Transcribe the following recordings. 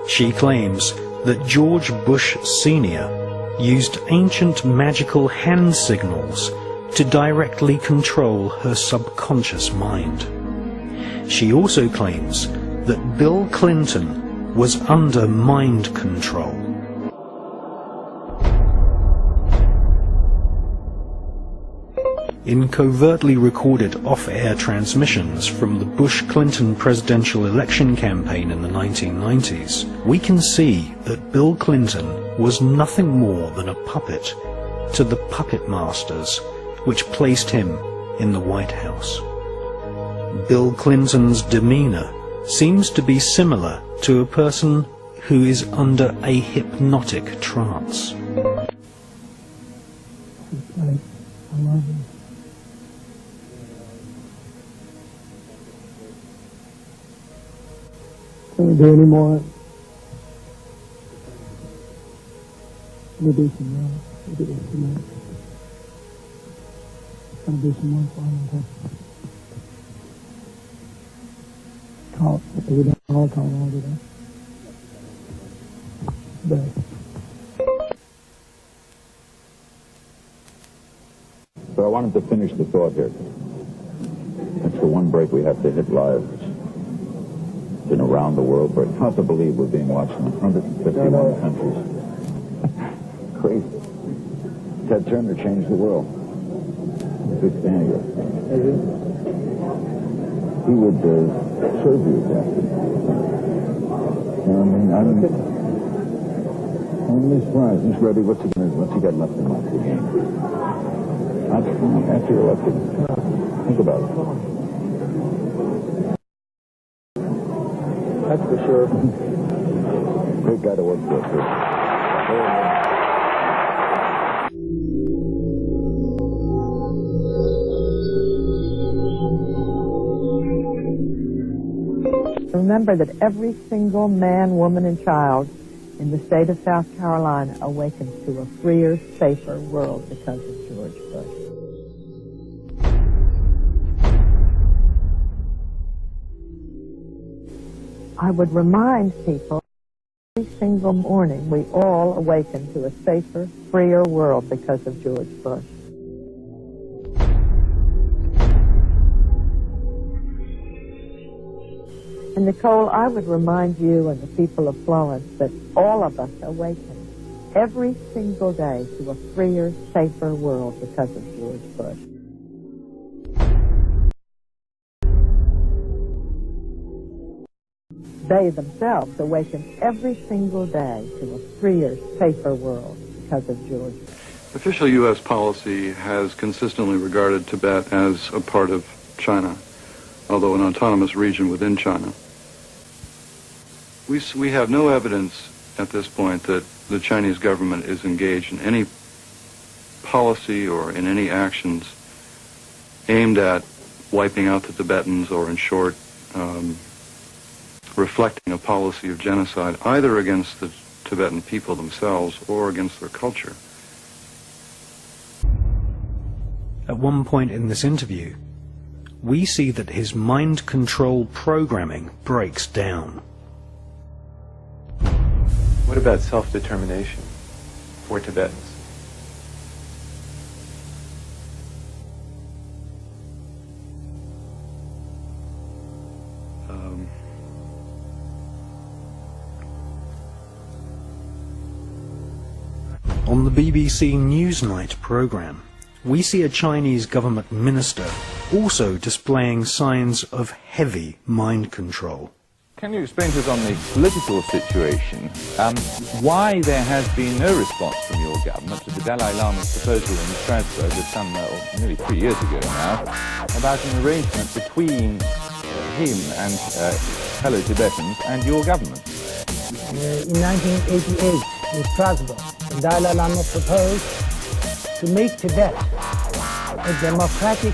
She claims that George Bush Sr. used ancient magical hand signals to directly control her subconscious mind. She also claims that Bill Clinton was under mind control. In covertly recorded off-air transmissions from the Bush-Clinton presidential election campaign in the 1990s, we can see that Bill Clinton was nothing more than a puppet to the puppet masters which placed him in the White House. Bill Clinton's demeanor seems to be similar to a person who is under a hypnotic trance. I love you. Can we do any more? We'll do some more. We'll do some more. Gonna do some more for him. Talk. We don't all talk all today. But So I wanted to finish the thought here. That's the one break we have to hit live. It's been around the world, but it's hard to believe we're being watched in 151 countries. Crazy. Ted Turner changed the world. Big fan of yours. He would serve you exactly. You know what I mean? I'm really surprised. He's ready. What's he got left in the game? After you're elected. Think about it. that's for sure. Great guy to work for, too. Remember that every single man, woman, and child in the state of South Carolina awakens to a freer, safer world because of George Bush. I would remind people every single morning we all awaken to a safer, freer world because of George Bush. And Nicole, I would remind you and the people of Florence that all of us awaken every single day to a freer, safer world because of George Bush. They themselves awaken every single day to a freer, safer world because of George Bush. Official U.S. policy has consistently regarded Tibet as a part of China, although an autonomous region within China. We have no evidence at this point that the Chinese government is engaged in any policy or in any actions aimed at wiping out the Tibetans, or in short, reflecting a policy of genocide either against the Tibetan people themselves or against their culture. At one point in this interview, we see that his mind control programming breaks down. What about self-determination for Tibetans? On the BBC Newsnight programme, we see a Chinese government minister also displaying signs of heavy mind control. Can you explain to us on the political situation why there has been no response from your government to the Dalai Lama's proposal in Strasbourg nearly 3 years ago now about an arrangement between him and fellow Tibetans and your government? In 1988, in Strasbourg, the Dalai Lama proposed to make Tibet a democratic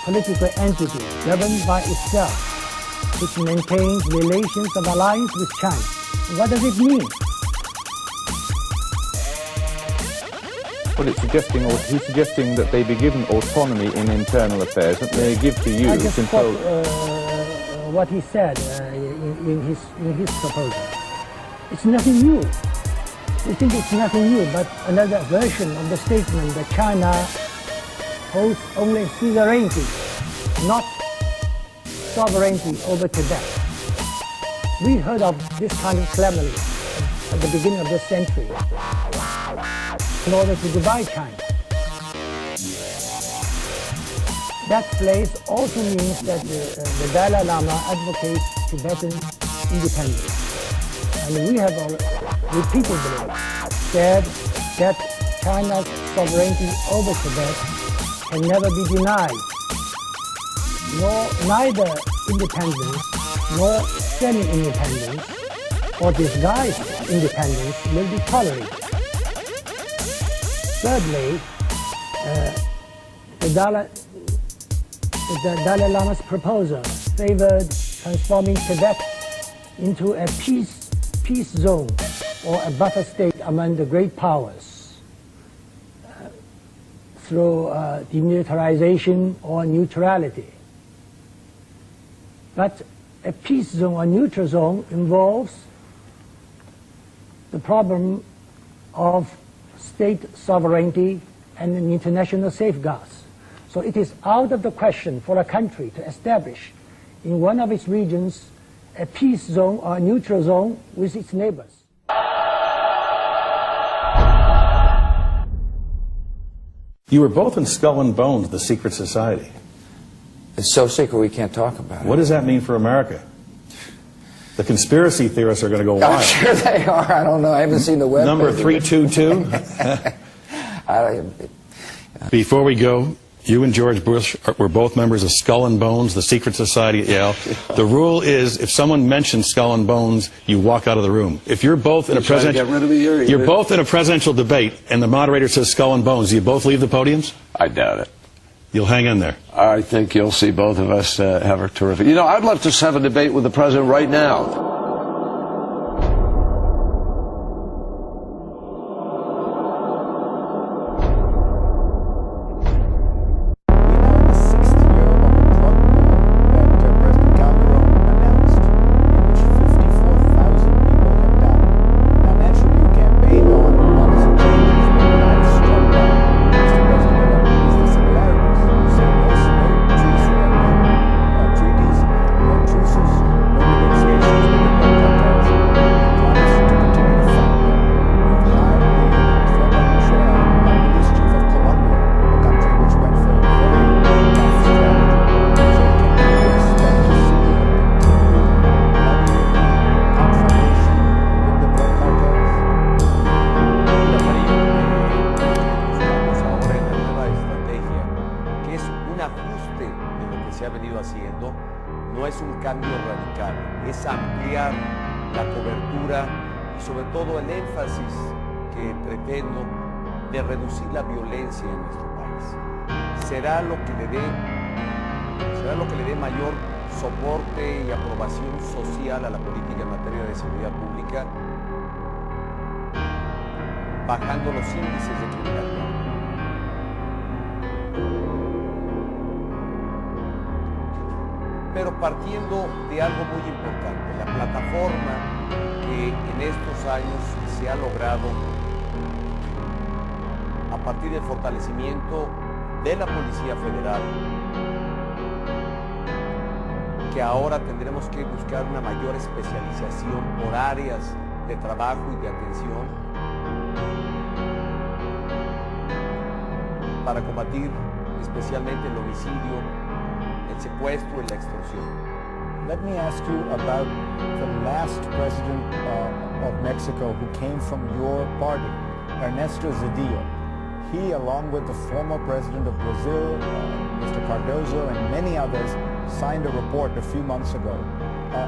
political entity governed by itself, which maintains relations of alliance with China. What does it mean? Well, it's suggesting, or he's suggesting that they be given autonomy in internal affairs, that they give to you I just control. quote what he said in his proposal. It's nothing new. We think it's nothing new, but another version of the statement that China holds only suzerainty, not sovereignty over Tibet. We heard of this kind of calamity at the beginning of this century in order to divide China. That phrase also means that the Dalai Lama advocates Tibetan independence. And we have repeatedly said that China's sovereignty over Tibet can never be denied. Neither independence nor semi-independence or disguised independence will be tolerated. Thirdly, the Dalai Lama's proposal favored transforming Tibet into a peace zone or a buffer state among the great powers through demilitarization or neutrality. But a peace zone or neutral zone involves the problem of state sovereignty and international safeguards. So it is out of the question for a country to establish in one of its regions a peace zone or a neutral zone with its neighbors. You were both in Skull and Bones, the secret society. It's so secret we can't talk about it. What does that mean for America? The conspiracy theorists are going to go wild. I'm sure they are. I don't know. I haven't seen the web. Number 322. Before we go, you and George Bush were both members of Skull and Bones, the secret society at Yale. The rule is, if someone mentions Skull and Bones, you walk out of the room. If you're both in a you're both in a presidential debate, and the moderator says Skull and Bones, do you both leave the podiums? I doubt it. You'll hang in there. I think you'll see both of us have a terrific... You know, I'd love to have a debate with the president right now. No es un cambio radical, es ampliar la cobertura y sobre todo el énfasis que pretendo de reducir la violencia en nuestro país. Será lo que le dé mayor soporte y aprobación social a la política en materia de seguridad pública, bajando los índices de criminalidad. Pero partiendo de algo muy importante, la plataforma que en estos años se ha logrado a partir del fortalecimiento de la Policía Federal, que ahora tendremos que buscar una mayor especialización por áreas de trabajo y de atención para combatir especialmente el homicidio, el secuestro y la extorsión. Let me ask you about the last president of Mexico who came from your party, Ernesto Zedillo. He, along with the former president of Brazil, Mr. Cardozo, and many others, signed a report a few months ago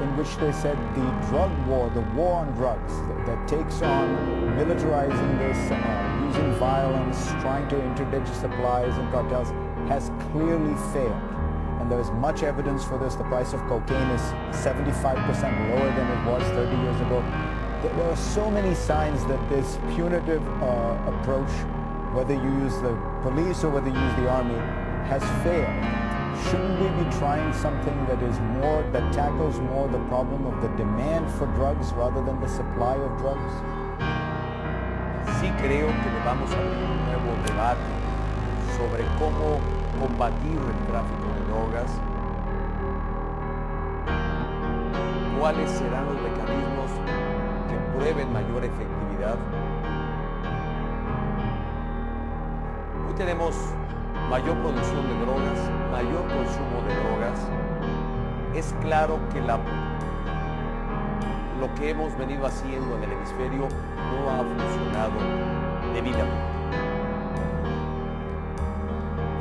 in which they said the drug war, the war on drugs that takes on militarizing this, using violence, trying to interdict supplies and cartels, has clearly failed. And there is much evidence for this. The price of cocaine is 75% lower than it was 30 years ago. There are so many signs that this punitive approach, whether you use the police or whether you use the army, has failed. Shouldn't we be trying something that is more, that tackles more the problem of the demand for drugs rather than the supply of drugs? Sí creo que debamos abrir un nuevo debate sobre cómo combatir el tráfico de drogas, cuáles serán los mecanismos que prueben mayor efectividad. Hoy tenemos mayor producción de drogas, mayor consumo de drogas. Es claro que lo que hemos venido haciendo en el hemisferio no ha funcionado debidamente.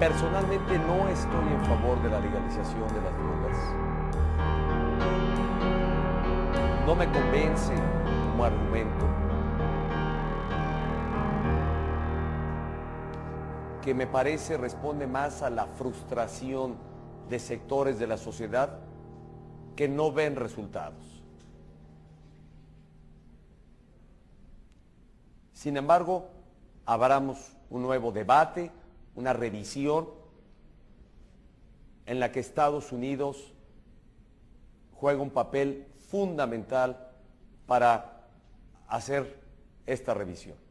Personalmente no estoy en favor de la legalización de las drogas. No me convence como argumento. Que me parece responde más a la frustración de sectores de la sociedad que no ven resultados. Sin embargo, abramos un nuevo debate, una revisión en la que Estados Unidos juega un papel fundamental para hacer esta revisión.